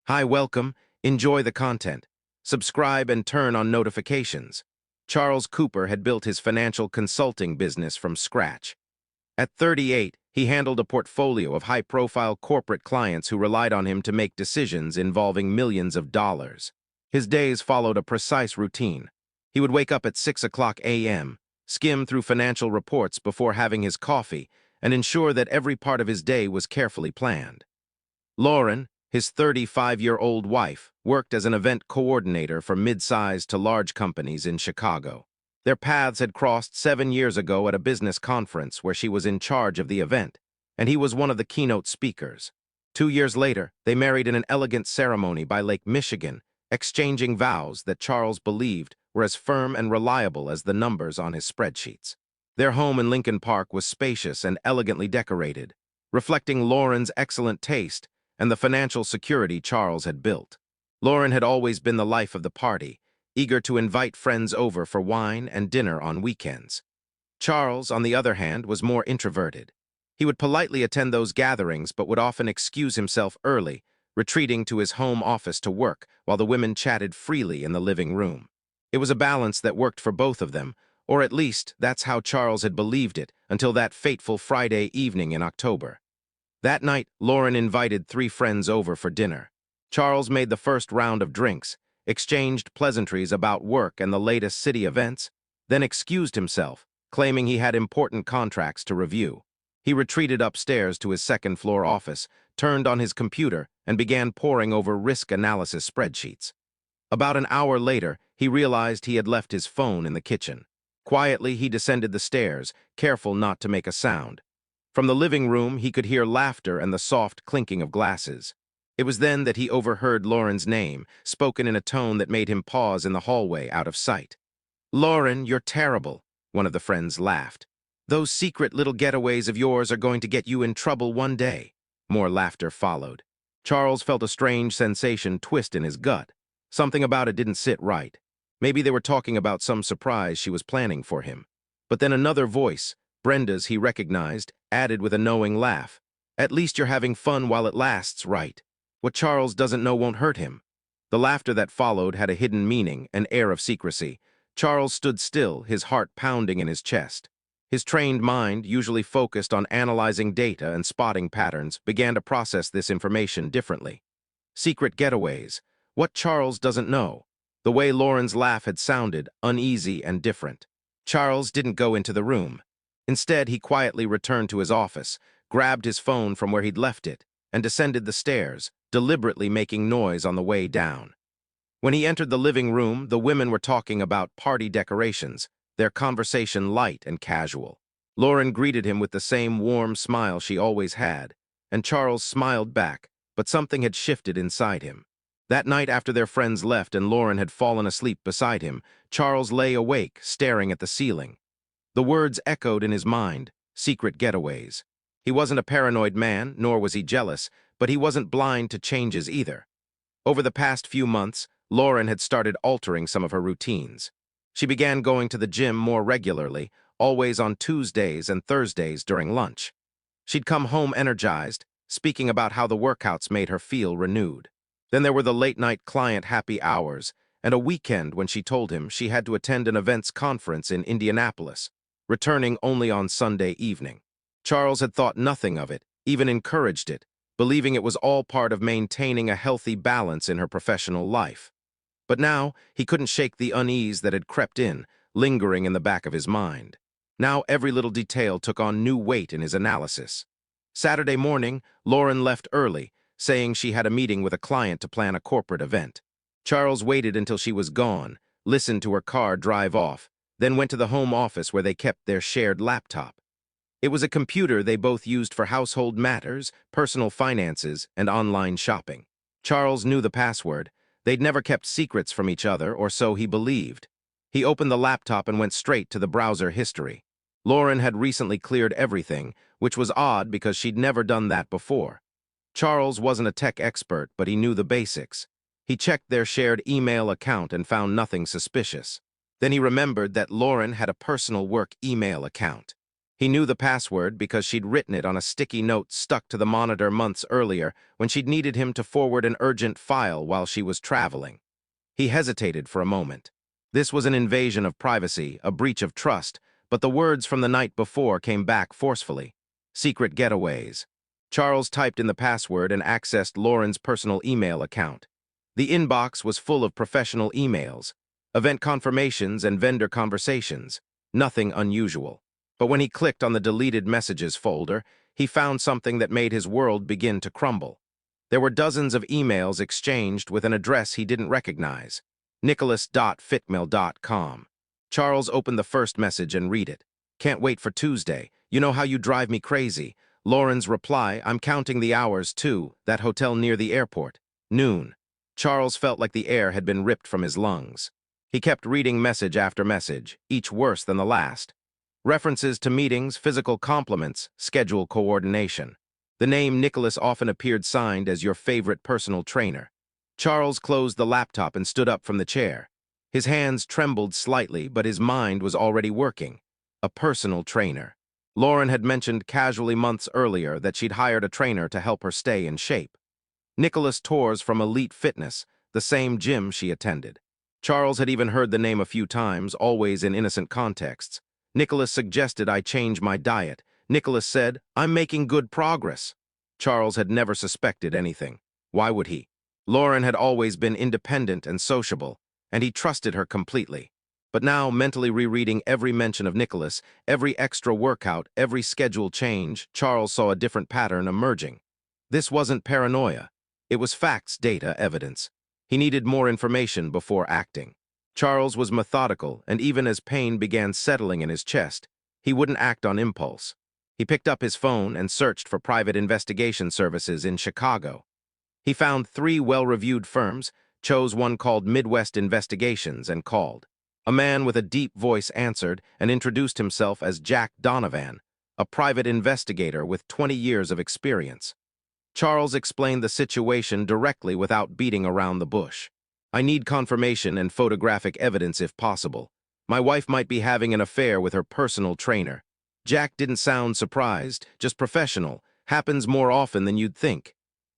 Hi, welcome. Enjoy the content. Subscribe and turn on notifications. Charles Cooper had built his financial consulting business from scratch. At 38, he handled a portfolio of high-profile corporate clients who relied on him to make decisions involving millions of dollars. His days followed a precise routine. He would wake up at 6 o'clock a.m., skim through financial reports before having his coffee, and ensure that every part of his day was carefully planned. Lauren, his 35-year-old wife, worked as an event coordinator for mid-sized to large companies in Chicago. Their paths had crossed 7 years ago at a business conference where she was in charge of the event, and he was one of the keynote speakers. 2 years later, they married in an elegant ceremony by Lake Michigan, exchanging vows that Charles believed were as firm and reliable as the numbers on his spreadsheets. Their home in Lincoln Park was spacious and elegantly decorated, reflecting Lauren's excellent taste and the financial security Charles had built. Lauren had always been the life of the party, eager to invite friends over for wine and dinner on weekends. Charles, on the other hand, was more introverted. He would politely attend those gatherings but would often excuse himself early, retreating to his home office to work while the women chatted freely in the living room. It was a balance that worked for both of them, or at least that's how Charles had believed it until that fateful Friday evening in October. That night, Lauren invited 3 friends over for dinner. Charles made the first round of drinks, exchanged pleasantries about work and the latest city events, then excused himself, claiming he had important contracts to review. He retreated upstairs to his second-floor office, turned on his computer, and began poring over risk analysis spreadsheets. About an hour later, he realized he had left his phone in the kitchen. Quietly, he descended the stairs, careful not to make a sound. From the living room, he could hear laughter and the soft clinking of glasses. It was then that he overheard Lauren's name, spoken in a tone that made him pause in the hallway out of sight. "Lauren, you're terrible," one of the friends laughed. "Those secret little getaways of yours are going to get you in trouble one day." More laughter followed. Charles felt a strange sensation twist in his gut. Something about it didn't sit right. Maybe they were talking about some surprise she was planning for him. But then another voice, Brenda's he recognized, added with a knowing laugh, "At least you're having fun while it lasts, right? What Charles doesn't know won't hurt him." The laughter that followed had a hidden meaning, an air of secrecy. Charles stood still, his heart pounding in his chest. His trained mind, usually focused on analyzing data and spotting patterns, began to process this information differently. Secret getaways. What Charles doesn't know. The way Lauren's laugh had sounded, uneasy and different. Charles didn't go into the room. Instead, he quietly returned to his office, grabbed his phone from where he'd left it, and descended the stairs, deliberately making noise on the way down. When he entered the living room, the women were talking about party decorations, their conversation light and casual. Lauren greeted him with the same warm smile she always had, and Charles smiled back, but something had shifted inside him. That night after their friends left and Lauren had fallen asleep beside him, Charles lay awake, staring at the ceiling. The words echoed in his mind, secret getaways. He wasn't a paranoid man, nor was he jealous, but he wasn't blind to changes either. Over the past few months, Lauren had started altering some of her routines. She began going to the gym more regularly, always on Tuesdays and Thursdays during lunch. She'd come home energized, speaking about how the workouts made her feel renewed. Then there were the late-night client happy hours, and a weekend when she told him she had to attend an events conference in Indianapolis, returning only on Sunday evening. Charles had thought nothing of it, even encouraged it, believing it was all part of maintaining a healthy balance in her professional life. But now, he couldn't shake the unease that had crept in, lingering in the back of his mind. Now every little detail took on new weight in his analysis. Saturday morning, Lauren left early, saying she had a meeting with a client to plan a corporate event. Charles waited until she was gone, listened to her car drive off, then went to the home office where they kept their shared laptop. It was a computer they both used for household matters, personal finances, and online shopping. Charles knew the password. They'd never kept secrets from each other, or so he believed. He opened the laptop and went straight to the browser history. Lauren had recently cleared everything, which was odd because she'd never done that before. Charles wasn't a tech expert, but he knew the basics. He checked their shared email account and found nothing suspicious. Then he remembered that Lauren had a personal work email account. He knew the password because she'd written it on a sticky note stuck to the monitor months earlier when she'd needed him to forward an urgent file while she was traveling. He hesitated for a moment. This was an invasion of privacy, a breach of trust, but the words from the night before came back forcefully. Secret getaways. Charles typed in the password and accessed Lauren's personal email account. The inbox was full of professional emails, event confirmations and vendor conversations. Nothing unusual. But when he clicked on the deleted messages folder, he found something that made his world begin to crumble. There were dozens of emails exchanged with an address he didn't recognize. nicholas.fitmail.com. Charles opened the first message and read it. Can't wait for Tuesday. You know how you drive me crazy. Lauren's reply, I'm counting the hours too, that hotel near the airport. Noon. Charles felt like the air had been ripped from his lungs. He kept reading message after message, each worse than the last. References to meetings, physical compliments, schedule coordination. The name Nicholas often appeared signed as your favorite personal trainer. Charles closed the laptop and stood up from the chair. His hands trembled slightly, but his mind was already working. A personal trainer. Lauren had mentioned casually months earlier that she'd hired a trainer to help her stay in shape. Nicholas tours from Elite Fitness, the same gym she attended. Charles had even heard the name a few times, always in innocent contexts. Nicholas suggested I change my diet. Nicholas said, I'm making good progress. Charles had never suspected anything. Why would he? Lauren had always been independent and sociable, and he trusted her completely. But now, mentally rereading every mention of Nicholas, every extra workout, every schedule change, Charles saw a different pattern emerging. This wasn't paranoia. It was facts, data, evidence. He needed more information before acting. Charles was methodical, and even as pain began settling in his chest, he wouldn't act on impulse. He picked up his phone and searched for private investigation services in Chicago. He found 3 well-reviewed firms, chose one called Midwest Investigations, and called. A man with a deep voice answered and introduced himself as Jack Donovan, a private investigator with 20 years of experience. Charles explained the situation directly without beating around the bush. I need confirmation and photographic evidence if possible. My wife might be having an affair with her personal trainer. Jack didn't sound surprised, just professional. Happens more often than you'd think.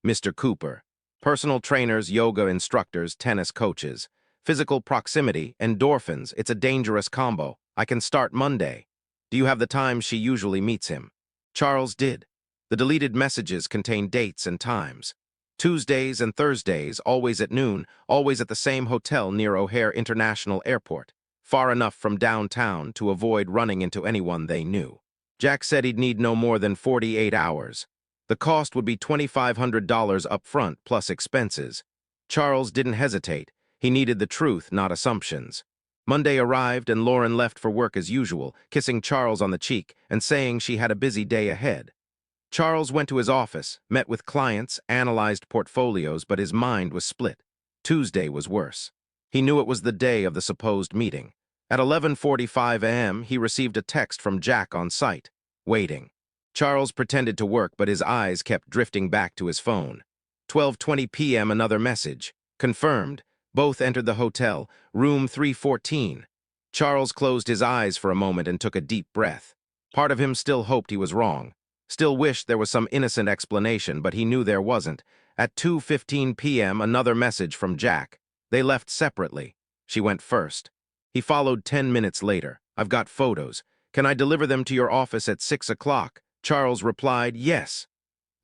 Mr. Cooper. Personal trainers, yoga instructors, tennis coaches. Physical proximity, endorphins, it's a dangerous combo. I can start Monday. Do you have the time she usually meets him? Charles did. The deleted messages contained dates and times. Tuesdays and Thursdays, always at noon, always at the same hotel near O'Hare International Airport, far enough from downtown to avoid running into anyone they knew. Jack said he'd need no more than 48 hours. The cost would be $2,500 up front plus expenses. Charles didn't hesitate. He needed the truth, not assumptions. Monday arrived and Lauren left for work as usual, kissing Charles on the cheek and saying she had a busy day ahead. Charles went to his office, met with clients, analyzed portfolios, but his mind was split. Tuesday was worse. He knew it was the day of the supposed meeting. At 11:45 a.m., he received a text from Jack on site, waiting. Charles pretended to work, but his eyes kept drifting back to his phone. 12:20 p.m., another message. Confirmed. Both entered the hotel, room 314. Charles closed his eyes for a moment and took a deep breath. Part of him still hoped he was wrong. Still wished there was some innocent explanation, but he knew there wasn't. At 2:15 p.m., another message from Jack. They left separately. She went first. He followed 10 minutes later. I've got photos. Can I deliver them to your office at 6 o'clock? Charles replied, yes.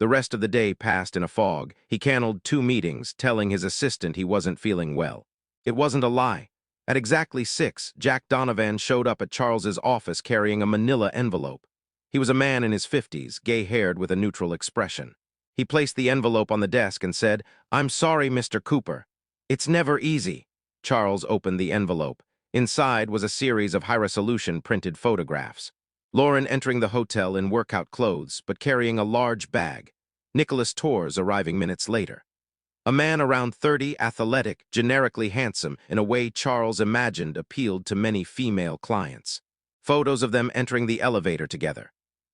The rest of the day passed in a fog. He canceled 2 meetings, telling his assistant he wasn't feeling well. It wasn't a lie. At exactly 6, Jack Donovan showed up at Charles's office carrying a manila envelope. He was a man in his 50s, gay-haired with a neutral expression. He placed the envelope on the desk and said, I'm sorry, Mr. Cooper. It's never easy. Charles opened the envelope. Inside was a series of high-resolution printed photographs. Lauren entering the hotel in workout clothes, but carrying a large bag. Nicholas Torres arriving minutes later. A man around 30, athletic, generically handsome, in a way Charles imagined appealed to many female clients. Photos of them entering the elevator together.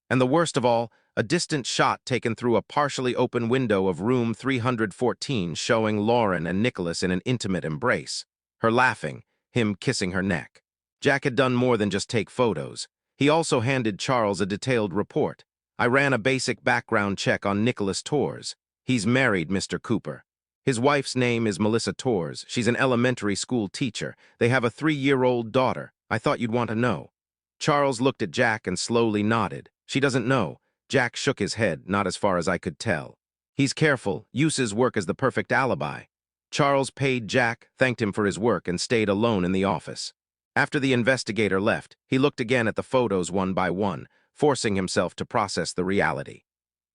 And the worst of all, a distant shot taken through a partially open window of room 314 showing Lauren and Nicholas in an intimate embrace. Her laughing, him kissing her neck. Jack had done more than just take photos. He also handed Charles a detailed report. I ran a basic background check on Nicholas Torres. He's married, Mr. Cooper. His wife's name is Melissa Torres. She's an elementary school teacher. They have a 3-year-old daughter. I thought you'd want to know. Charles looked at Jack and slowly nodded. She doesn't know. Jack shook his head, not as far as I could tell. He's careful. Uses work as the perfect alibi. Charles paid Jack, thanked him for his work, and stayed alone in the office. After the investigator left, he looked again at the photos one by one, forcing himself to process the reality.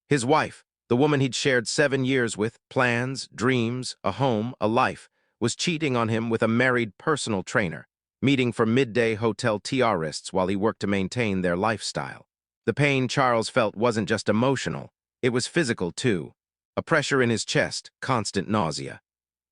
His wife, the woman he'd shared 7 years with, plans, dreams, a home, a life, was cheating on him with a married personal trainer, meeting for midday hotel tourists while he worked to maintain their lifestyle. The pain Charles felt wasn't just emotional, it was physical too. A pressure in his chest, constant nausea.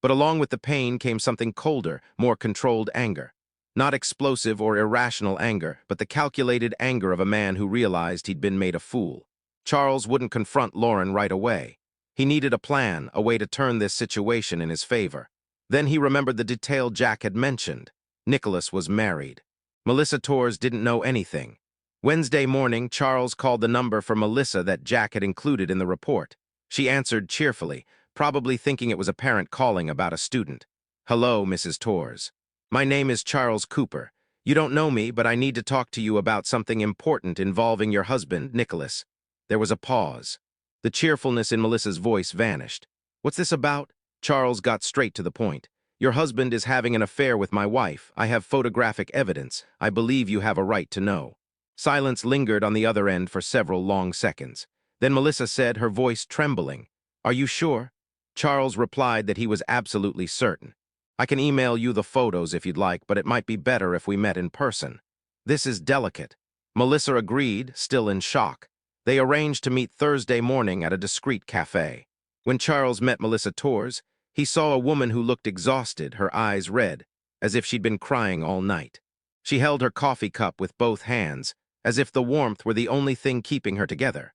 But along with the pain came something colder, more controlled anger. Not explosive or irrational anger, but the calculated anger of a man who realized he'd been made a fool. Charles wouldn't confront Lauren right away. He needed a plan, a way to turn this situation in his favor. Then he remembered the detail Jack had mentioned. Nicholas was married. Melissa Torres didn't know anything. Wednesday morning, Charles called the number for Melissa that Jack had included in the report. She answered cheerfully, probably thinking it was a parent calling about a student. "Hello, Mrs. Torres. My name is Charles Cooper. You don't know me, but I need to talk to you about something important involving your husband, Nicholas." There was a pause. The cheerfulness in Melissa's voice vanished. "What's this about?" Charles got straight to the point. "Your husband is having an affair with my wife. I have photographic evidence. I believe you have a right to know." Silence lingered on the other end for several long seconds. Then Melissa said, her voice trembling, "Are you sure?" Charles replied that he was absolutely certain. "I can email you the photos if you'd like, but it might be better if we met in person." "This is delicate." Melissa agreed, still in shock. They arranged to meet Thursday morning at a discreet cafe. When Charles met Melissa Torres, he saw a woman who looked exhausted, her eyes red, as if she'd been crying all night. She held her coffee cup with both hands, as if the warmth were the only thing keeping her together.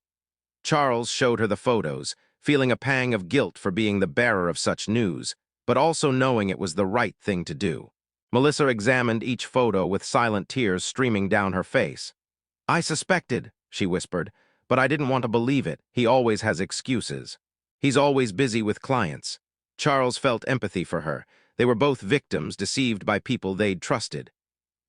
Charles showed her the photos, feeling a pang of guilt for being the bearer of such news, but also knowing it was the right thing to do. Melissa examined each photo with silent tears streaming down her face. "I suspected," she whispered, "but I didn't want to believe it. He always has excuses. He's always busy with clients." Charles felt empathy for her. They were both victims, deceived by people they'd trusted.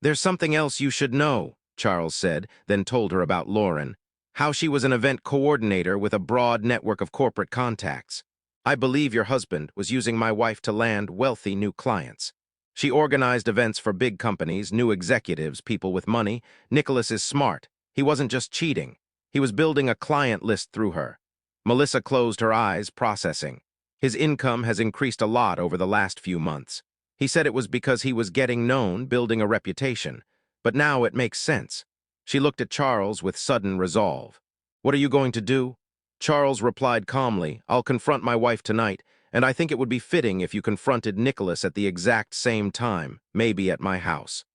"There's something else you should know," Charles said, then told her about Lauren. How she was an event coordinator with a broad network of corporate contacts. "I believe your husband was using my wife to land wealthy new clients. She organized events for big companies, new executives, people with money. Nicholas is smart. He wasn't just cheating. He was building a client list through her." Melissa closed her eyes, processing. "His income has increased a lot over the last few months. He said it was because he was getting known, building a reputation. But now it makes sense." She looked at Charles with sudden resolve. "What are you going to do?" Charles replied calmly, "I'll confront my wife tonight, and I think it would be fitting if you confronted Nicholas at the exact same time, maybe at my house.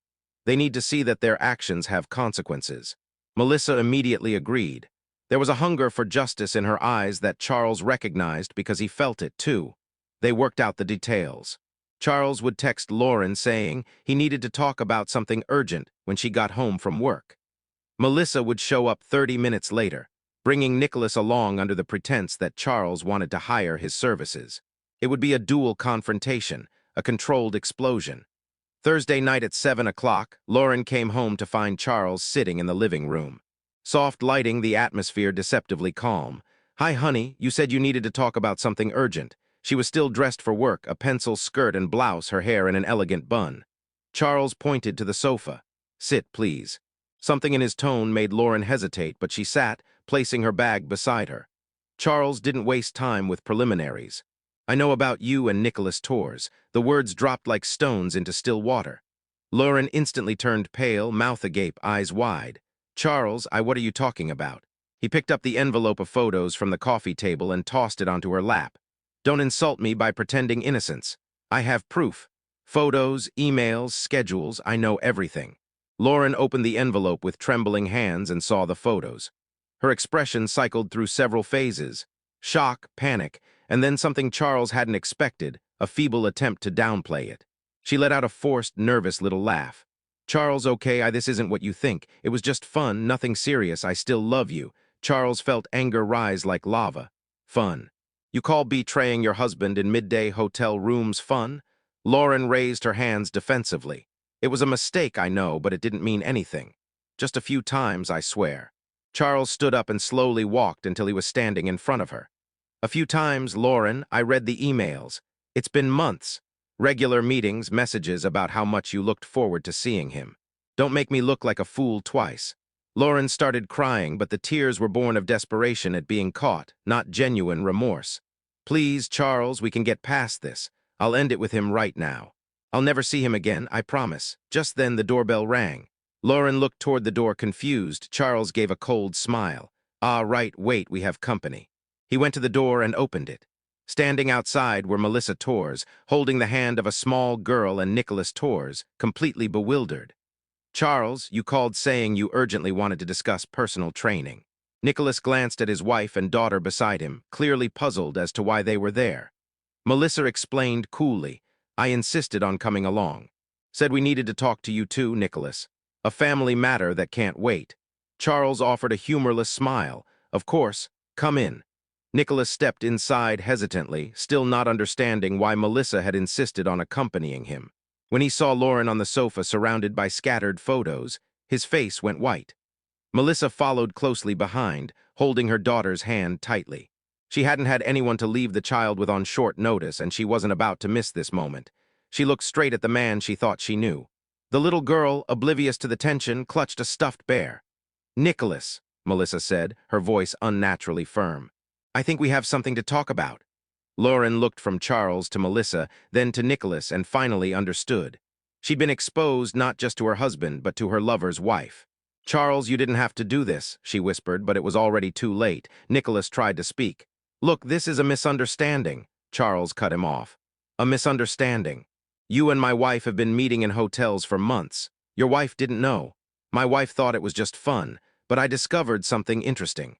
They need to see that their actions have consequences." Melissa immediately agreed. There was a hunger for justice in her eyes that Charles recognized because he felt it too. They worked out the details. Charles would text Lauren saying he needed to talk about something urgent when she got home from work. Melissa would show up 30 minutes later, bringing Nicholas along under the pretense that Charles wanted to hire his services. It would be a dual confrontation, a controlled explosion. Thursday night at 7 o'clock, Lauren came home to find Charles sitting in the living room. Soft lighting, the atmosphere deceptively calm. "Hi, honey, you said you needed to talk about something urgent." She was still dressed for work, a pencil skirt and blouse, her hair in an elegant bun. Charles pointed to the sofa. "Sit, please." Something in his tone made Lauren hesitate, but she sat, placing her bag beside her. Charles didn't waste time with preliminaries. "I know about you and Nicholas Torres." The words dropped like stones into still water. Lauren instantly turned pale, mouth agape, eyes wide. "Charles, what are you talking about?" He picked up the envelope of photos from the coffee table and tossed it onto her lap. "Don't insult me by pretending innocence. I have proof. Photos, emails, schedules, I know everything." Lauren opened the envelope with trembling hands and saw the photos. Her expression cycled through several phases: shock, panic, and then something Charles hadn't expected, a feeble attempt to downplay it. She let out a forced, nervous little laugh. Charles, okay, this isn't what you think. It was just fun, nothing serious. I still love you. Charles felt anger rise like lava. Fun. You call betraying your husband in midday hotel rooms fun? Lauren raised her hands defensively. It was a mistake, I know, but it didn't mean anything. Just a few times, I swear. Charles stood up and slowly walked until he was standing in front of her. A few times, Lauren, I read the emails. It's been months. Regular meetings, messages about how much you looked forward to seeing him. Don't make me look like a fool twice. Lauren started crying, but the tears were born of desperation at being caught, not genuine remorse. Please, Charles, we can get past this. I'll end it with him right now. I'll never see him again, I promise. Just then the doorbell rang. Lauren looked toward the door confused. Charles gave a cold smile. Ah, right, wait, we have company. He went to the door and opened it. Standing outside were Melissa Torres, holding the hand of a small girl, and Nicholas Torres, completely bewildered. Charles, you called saying you urgently wanted to discuss personal training. Nicholas glanced at his wife and daughter beside him, clearly puzzled as to why they were there. Melissa explained coolly, I insisted on coming along. Said we needed to talk to you too, Nicholas. A family matter that can't wait. Charles offered a humorless smile. Of course, come in. Nicholas stepped inside hesitantly, still not understanding why Melissa had insisted on accompanying him. When he saw Lauren on the sofa surrounded by scattered photos, his face went white. Melissa followed closely behind, holding her daughter's hand tightly. She hadn't had anyone to leave the child with on short notice, and she wasn't about to miss this moment. She looked straight at the man she thought she knew. The little girl, oblivious to the tension, clutched a stuffed bear. Nicholas, Melissa said, her voice unnaturally firm. I think we have something to talk about. Lauren looked from Charles to Melissa, then to Nicholas, and finally understood. She'd been exposed not just to her husband, but to her lover's wife. Charles, you didn't have to do this, she whispered, but it was already too late. Nicholas tried to speak. Look, this is a misunderstanding. Charles cut him off. A misunderstanding. You and my wife have been meeting in hotels for months. Your wife didn't know. My wife thought it was just fun, but I discovered something interesting.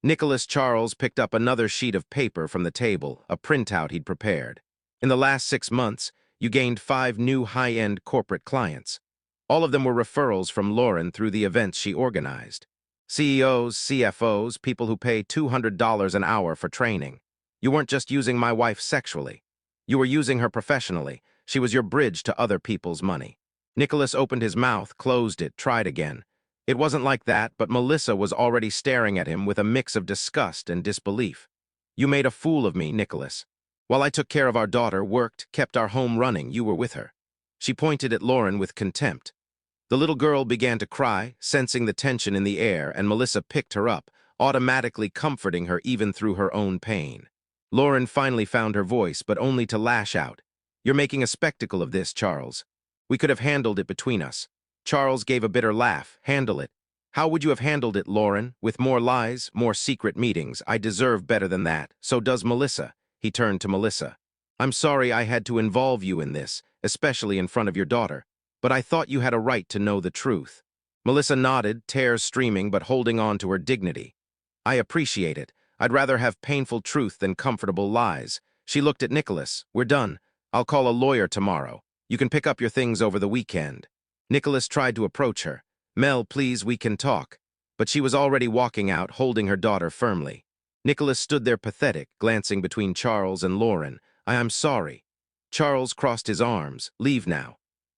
Nicholas Charles picked up another sheet of paper from the table, a printout he'd prepared. In the last 6 months, you gained 5 new high-end corporate clients. All of them were referrals from Lauren through the events she organized. CEOs, CFOs, people who pay $200 an hour for training. You weren't just using my wife sexually. You were using her professionally. She was your bridge to other people's money. Nicholas opened his mouth, closed it, tried again. It wasn't like that, but Melissa was already staring at him with a mix of disgust and disbelief. You made a fool of me, Nicholas. While I took care of our daughter, worked, kept our home running, you were with her. She pointed at Lauren with contempt. The little girl began to cry, sensing the tension in the air, and Melissa picked her up, automatically comforting her even through her own pain. Lauren finally found her voice, but only to lash out. You're making a spectacle of this, Charles. We could have handled it between us. Charles gave a bitter laugh. Handle it. How would you have handled it, Lauren? With more lies, more secret meetings. I deserve better than that. So does Melissa. He turned to Melissa. I'm sorry I had to involve you in this, especially in front of your daughter, but I thought you had a right to know the truth. Melissa nodded, tears streaming but holding on to her dignity. I appreciate it. I'd rather have painful truth than comfortable lies. She looked at Nicholas. We're done. I'll call a lawyer tomorrow. You can pick up your things over the weekend. Nicholas tried to approach her. Mel, please, we can talk. But she was already walking out, holding her daughter firmly. Nicholas stood there pathetic, glancing between Charles and Lauren. I'm sorry. Charles crossed his arms. Leave now.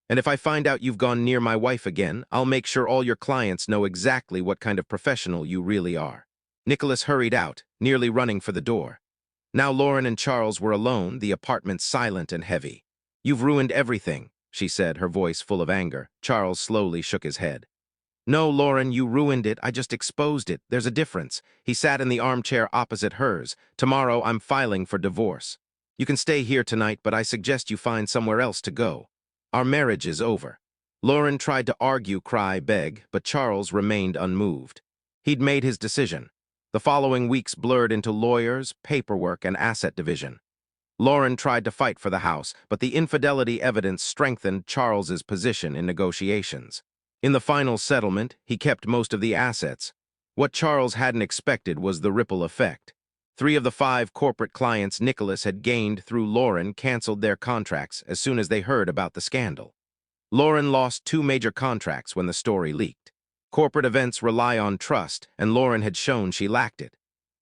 And if I find out you've gone near my wife again, I'll make sure all your clients know exactly what kind of professional you really are. Nicholas hurried out, nearly running for the door. Now Lauren and Charles were alone, the apartment silent and heavy. You've ruined everything, she said, her voice full of anger. Charles slowly shook his head. No, Lauren, you ruined it. I just exposed it. There's a difference. He sat in the armchair opposite hers. Tomorrow, I'm filing for divorce. You can stay here tonight, but I suggest you find somewhere else to go. Our marriage is over. Lauren tried to argue, cry, beg, but Charles remained unmoved. He'd made his decision. The following weeks blurred into lawyers, paperwork, and asset division. Lauren tried to fight for the house, but the infidelity evidence strengthened Charles's position in negotiations. In the final settlement, he kept most of the assets. What Charles hadn't expected was the ripple effect. 3 of the 5 corporate clients Nicholas had gained through Lauren canceled their contracts as soon as they heard about the scandal. Lauren lost two major contracts when the story leaked. Corporate events rely on trust, and Lauren had shown she lacked it.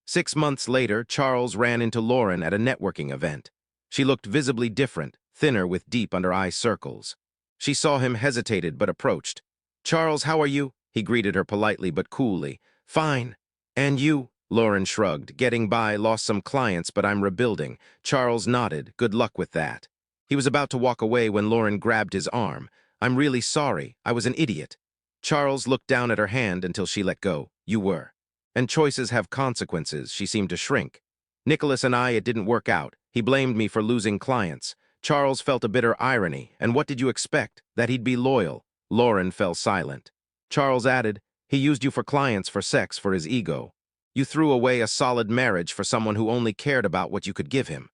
6 months later, Charles ran into Lauren at a networking event. She looked visibly different, thinner with deep under-eye circles. She saw him, hesitated, but approached. "Charles, how are you?" He greeted her politely but coolly. "Fine. And you?" Lauren shrugged. "Getting by, lost some clients, but I'm rebuilding." Charles nodded. "Good luck with that." He was about to walk away when Lauren grabbed his arm. "I'm really sorry. I was an idiot." Charles looked down at her hand until she let go. "You were. And choices have consequences." She seemed to shrink. "Nicholas and I, it didn't work out. He blamed me for losing clients." Charles felt a bitter irony. "And what did you expect? That he'd be loyal?" Lauren fell silent. Charles added, "He used you for clients, for sex, for his ego. You threw away a solid marriage for someone who only cared about what you could give him."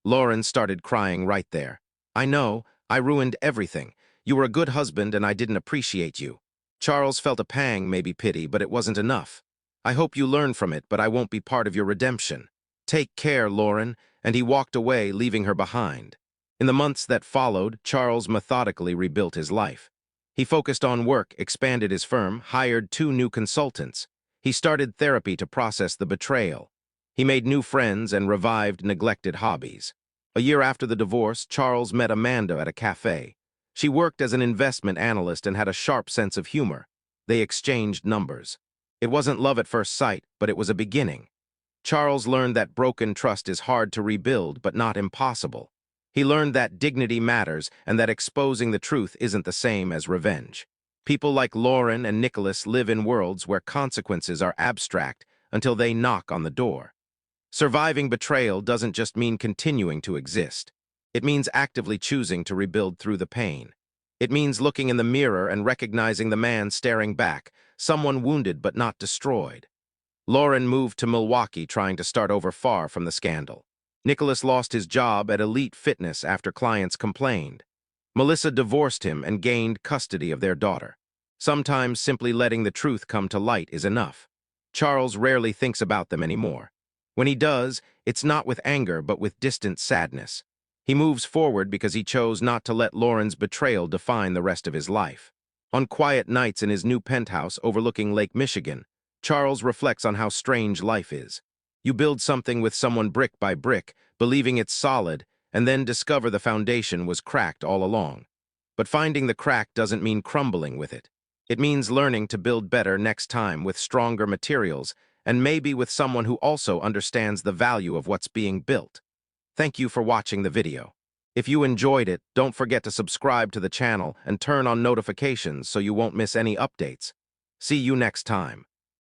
Lauren started crying right there. "I know. I ruined everything. You were a good husband and I didn't appreciate you." Charles felt a pang, maybe pity, but it wasn't enough. "I hope you learn from it, but I won't be part of your redemption. Take care, Lauren," and he walked away, leaving her behind. In the months that followed, Charles methodically rebuilt his life. He focused on work, expanded his firm, hired 2 new consultants. He started therapy to process the betrayal. He made new friends and revived neglected hobbies. A year after the divorce, Charles met Amanda at a cafe. She worked as an investment analyst and had a sharp sense of humor. They exchanged numbers. It wasn't love at first sight, but it was a beginning. Charles learned that broken trust is hard to rebuild, but not impossible. He learned that dignity matters and that exposing the truth isn't the same as revenge. People like Lauren and Nicholas live in worlds where consequences are abstract until they knock on the door. Surviving betrayal doesn't just mean continuing to exist. It means actively choosing to rebuild through the pain. It means looking in the mirror and recognizing the man staring back, someone wounded but not destroyed. Lauren moved to Milwaukee, trying to start over far from the scandal. Nicholas lost his job at Elite Fitness after clients complained. Melissa divorced him and gained custody of their daughter. Sometimes simply letting the truth come to light is enough. Charles rarely thinks about them anymore. When he does, it's not with anger but with distant sadness. He moves forward because he chose not to let Lauren's betrayal define the rest of his life. On quiet nights in his new penthouse overlooking Lake Michigan, Charles reflects on how strange life is. You build something with someone brick by brick, believing it's solid, and then discover the foundation was cracked all along. But finding the crack doesn't mean crumbling with it. It means learning to build better next time with stronger materials, and maybe with someone who also understands the value of what's being built. Thank you for watching the video. If you enjoyed it, don't forget to subscribe to the channel and turn on notifications so you won't miss any updates. See you next time.